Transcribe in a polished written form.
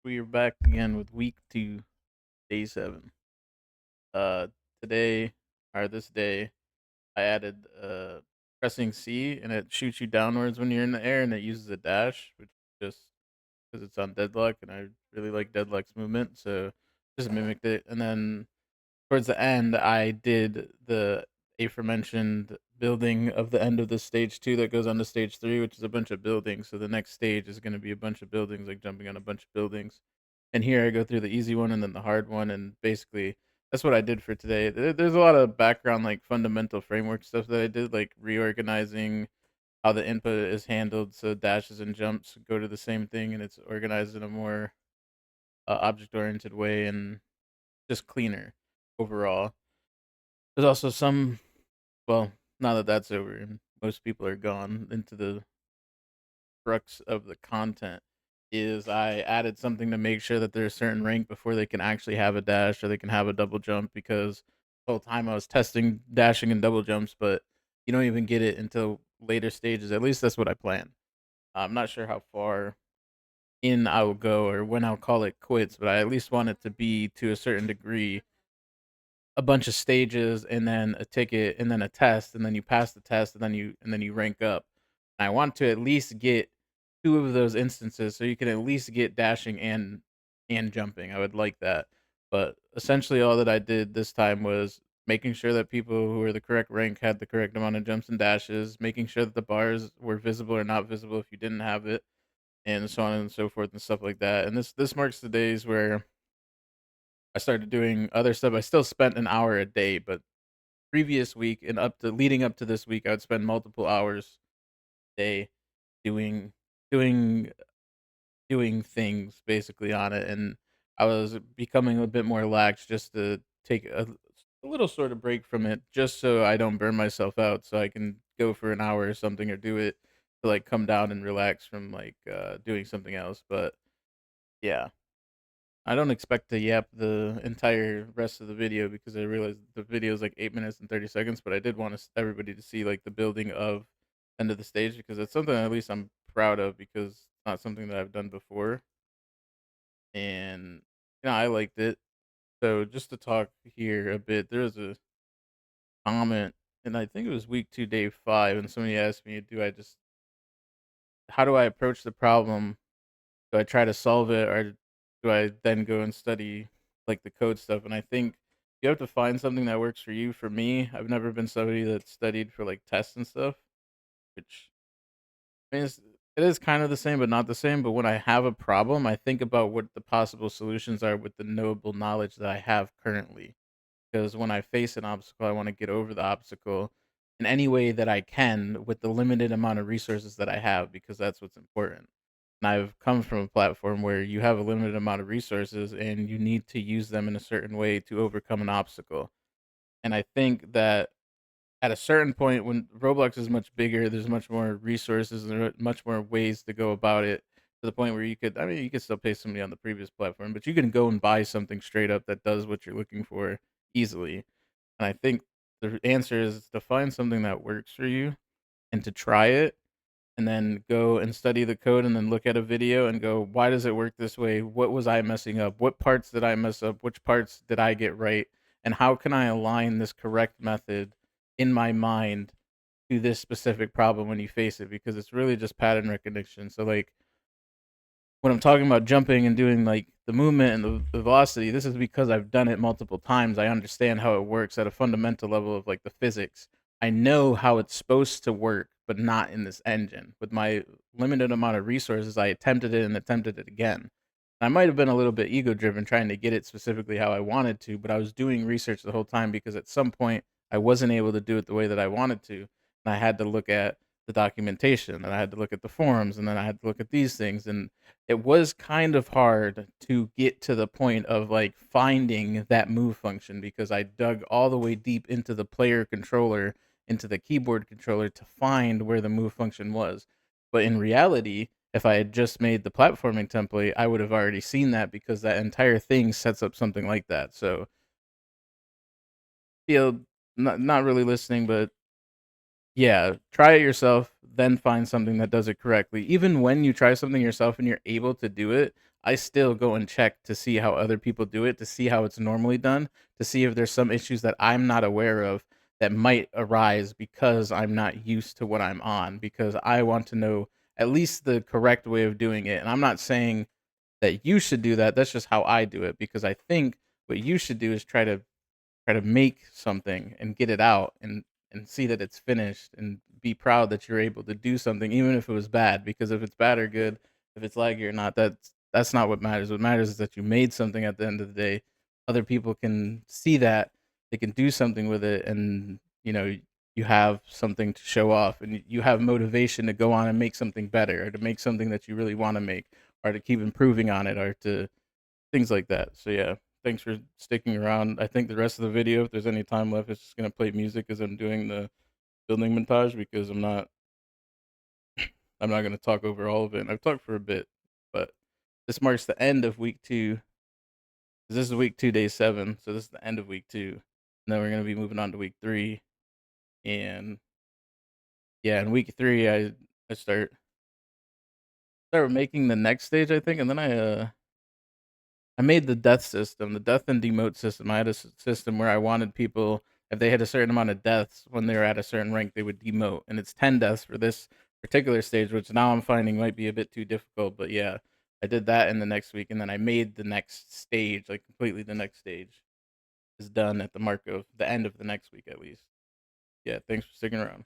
We are back again with week 2, day 7. Uh, today, or this day, I added pressing C and it shoots you downwards when you're in the air and it uses a dash, which just because it's on deadlock and I really like deadlock's movement, so just mimicked it. And then towards the end, I did the aforementioned building of the end of the stage 2 that goes on to stage 3, which is a bunch of buildings. So the next stage is going to be a bunch of buildings, like jumping on a bunch of buildings. And here I go through the easy one and then the hard one, and basically that's what I did for today. There's a lot of background, like fundamental framework stuff that I did, like reorganizing how the input is handled, so dashes and jumps go to the same thing, and it's organized in a more object-oriented way and just cleaner overall. There's also some, well, now that that's over and most people are gone into the crux of the content is I added something to make sure that they're a certain rank before they can actually have a dash or they can have a double jump because the whole time I was testing dashing and double jumps, but you don't even get it until later stages. At least that's what I plan. I'm not sure how far in I will go or when I'll call it quits, but I at least want it to be to a certain degree a bunch of stages and then a ticket and then a test and then you pass the test and then you rank up. I want to at least get 2 of those instances so you can at least get dashing and jumping. I would like that. But essentially all that I did this time was making sure that people who were the correct rank had the correct amount of jumps and dashes, making sure that the bars were visible or not visible if you didn't have it, and so on and so forth and stuff like that. And this marks the days where I started doing other stuff. I still spent an hour a day, but previous week and up to leading up to this week, I would spend multiple hours a day doing doing doing things basically on it, and I was becoming a bit more lax just to take a little sort of break from it, just so I don't burn myself out, so I can go for an hour or something or do it to like come down and relax from like doing something else. But yeah, I don't expect to yap the entire rest of the video because I realized the video is like 8 minutes and 30 seconds. But I did want everybody to see like the building of end of the stage because it's something at least I'm proud of because it's not something that I've done before, and I liked it. So just to talk here a bit, there was a comment, and I think it was week 2, day 5, and somebody asked me, "Do I just how do I approach the problem? Do I try to solve it or do I then go and study like the code stuff?" And I think you have to find something that works for you. For me, I've never been somebody that studied for like tests and stuff, which I mean it is kind of the same but not the same. But when I have a problem, I think about what the possible solutions are with the knowable knowledge that I have currently. Because when I face an obstacle, I want to get over the obstacle in any way that I can with the limited amount of resources that I have, because that's what's important. And I've come from a platform where you have a limited amount of resources and you need to use them in a certain way to overcome an obstacle. And I think that at a certain point, when Roblox is much bigger, there's much more resources and there are much more ways to go about it to the point where you could, I mean, you could still pay somebody on the previous platform, but you can go and buy something straight up that does what you're looking for easily. And I think the answer is to find something that works for you and to try it and then go and study the code and then look at a video and go, why does it work this way? What was I messing up? What parts did I mess up? Which parts did I get right? And how can I align this correct method in my mind to this specific problem when you face it? Because it's really just pattern recognition. So, like, when I'm talking about jumping and doing like the movement and the velocity, this is because I've done it multiple times. I understand how it works at a fundamental level of like the physics. I know how it's supposed to work, but not in this engine. With my limited amount of resources, I attempted it and attempted it again. I might have been a little bit ego driven trying to get it specifically how I wanted to, but I was doing research the whole time because at some point I wasn't able to do it the way that I wanted to. And I had to look at the documentation and I had to look at the forums and then I had to look at these things. And it was kind of hard to get to the point of like finding that move function because I dug all the way deep into the player controller, into the keyboard controller to find where the move function was. But in reality, if I had just made the platforming template, I would have already seen that because that entire thing sets up something like that. So, feel not really listening, but yeah, try it yourself, then find something that does it correctly. Even when you try something yourself and you're able to do it, I still go and check to see how other people do it, to see how it's normally done, to see if there's some issues that I'm not aware of that might arise because I'm not used to what I'm on, because I want to know at least the correct way of doing it. And I'm not saying that you should do that. That's just how I do it, because I think what you should do is try to make something and get it out and see that it's finished and be proud that you're able to do something even if it was bad, because if it's bad or good, if it's laggy or not, that's not what matters. What matters is that you made something at the end of the day. Other people can see that, they can do something with it, and you have something to show off, and you have motivation to go on and make something better, or to make something that you really want to make, or to keep improving on it, or to things like that. So yeah, thanks for sticking around. I think the rest of the video, if there's any time left, it's just gonna play music as I'm doing the building montage, because I'm not gonna talk over all of it. And I've talked for a bit, but this marks the end of week 2. This is week 2, day 7. So this is the end of week 2. And then we're gonna be moving on to week 3. And yeah, in week 3, I start making the next stage, I think, and then I made the death system, the death and demote system. I had a system where I wanted people, if they had a certain amount of deaths when they were at a certain rank, they would demote. And it's 10 deaths for this particular stage, which now I'm finding might be a bit too difficult. But yeah, I did that in the next week. And then I made the next stage, like completely the next stage is done at the mark of the end of the next week, at least. Yeah, thanks for sticking around.